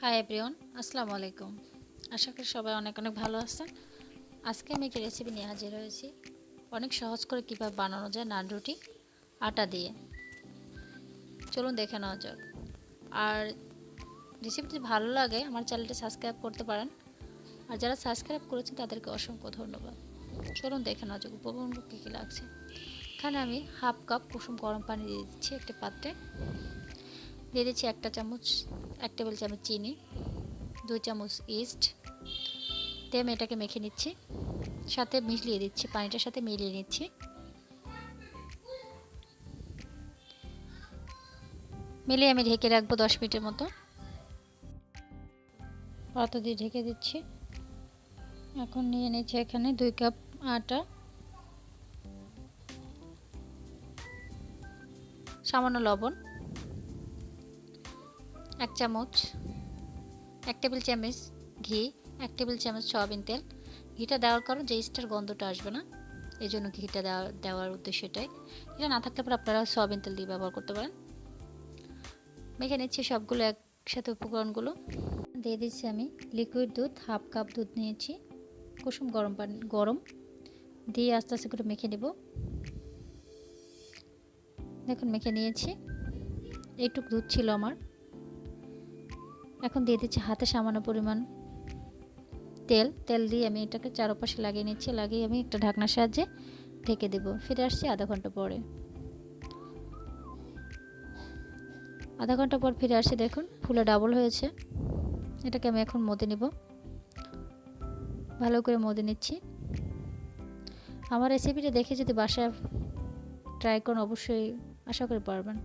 Hi everyone, আসসালামু আলাইকুম। আশা করি সবাই অনেক অনেক ভালো আছেন। আজকে আমি একটি রেসিপি নিয়ে হাজির হয়েছি। অনেক সহজ করে কীভাবে বানানো যায় নান রুটি আটা দিয়ে। চলুন দেখে নেওয়া যাক। আর রেসিপিটি ভালো লাগে আমার চ্যানেলটি সাবস্ক্রাইব করতে পারেন। আর যারা সাবস্ক্রাইব করেছেন তাদেরকে অসংখ্য ধন্যবাদ। চলুন দেখে নেওয়া যাক উপকরণ কী কী লাগছে। এখানে আমি হাফ কাপ কুসুম গরম পানি দিয়ে দিচ্ছি একটি পাত্রে। দিয়ে দিচ্ছি এক টেবিল চামচ চিনি, 2 চামচ ইস্ট দিয়ে আমি এটাকে মেখে নিচ্ছি, সাথে মিলিয়ে দিচ্ছি, পানিটার সাথে মিলিয়ে নিচ্ছি। মিলিয়ে আমি ঢেকে রাখবো 10 মিনিটের মতো। পাতা দিয়ে ঢেকে দিচ্ছি। এখন নিয়ে নিচ্ছি এখানে 2 কাপ আটা, সামান্য লবণ, 1 চামচ, 1 টেবিল চামচ ঘি, 1 টেবিল চামচ সয়াবিন তেল। ঘিটা দেওয়ার কারণ যে ইস্টের গন্ধটা আসবে না, এই জন্য ঘিটা দেওয়ার উদ্দেশ্য এটাই। এটা না থাকলে পরে আপনারা সয়াবিন তেল দিয়ে ব্যবহার করতে পারেন। মেখে নিচ্ছি সবগুলো একসাথে উপকরণগুলো। দিয়ে দিচ্ছি আমি লিকুইড দুধ, হাফ কাপ দুধ নিয়েছি, কুসুম গরম দিয়ে আস্তে আস্তে করে মেখে নেব। দেখুন মেখে নিয়েছি, এইটুকু দুধ ছিল আমার। এখন দিয়ে দিচ্ছি হাতে সামান্য পরিমাণ তেল দিয়ে আমি এটাকে চারপাশে লাগিয়ে নিচ্ছি। লাগিয়ে আমি একটা ঢাকনার সাহায্যে ঢেকে দেব। ফিরে আসছি আধা ঘন্টা পরে। আধা ঘন্টা পর ফিরে আসছি, দেখুন ফুলে ডাবল হয়েছে। এটাকে আমি এখন মধে নিব, ভালো করে মধে নিচ্ছি। আমার রেসিপিটা দেখে যদি বাসায় ট্রাই করুন, অবশ্যই আশা করি পারবেন।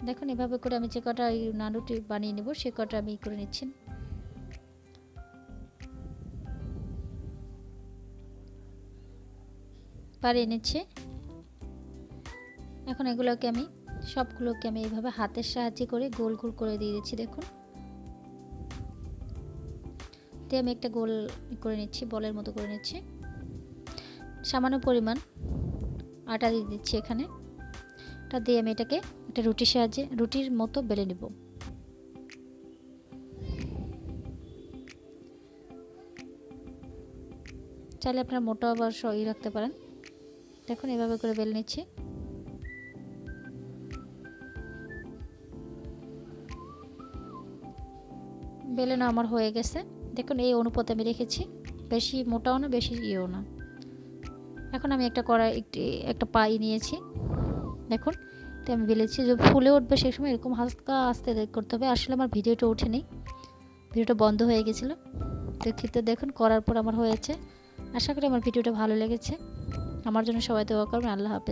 দেখুন এভাবে করে আমি যে কটা নান রুটি বানিয়ে নেব সে কটা আমি করে নিচ্ছি। বানিয়ে নিচ্ছি। এখন এগুলোকে আমি সবগুলোকে আমি এইভাবে হাতের সাহায্যে করে গোল গোল করে দিয়ে দিচ্ছি। দেখুন দিয়ে আমি একটা গোল করে নিচ্ছি, বলের মতো করে নিচ্ছি। সামান্য পরিমাণ আটা দিয়ে দিচ্ছি এখানে। এটা দিয়ে আমি এটাকে একটা রুটির মতো বেলে নেব। চাইলে আপনারা মোটা বা সই রাখতে পারেন। দেখুন এভাবে করে বেলে নিচ্ছি। বেলেনো আমার হয়ে গেছে। দেখুন এই অনুপাতে আমি রেখেছি, বেশি মোটাও না বেশি ইয়েও না। এখন আমি একটা পাই নিয়েছি। দেখুন তো আমি বেলেছি, যে ফুলে উঠবে সেই সময় এরকম হালকা আস্তে করতে হবে। আসলে আমার ভিডিওটা ওঠেনি, ভিডিওটা বন্ধ হয়ে গেছিলো দুঃখিত। দেখুন করার পর আমার হয়েছে। আশা করি আমার ভিডিওটা ভালো লেগেছে। আমার জন্য সবাই দোয়া করবেন। আল্লাহ হাফেজ।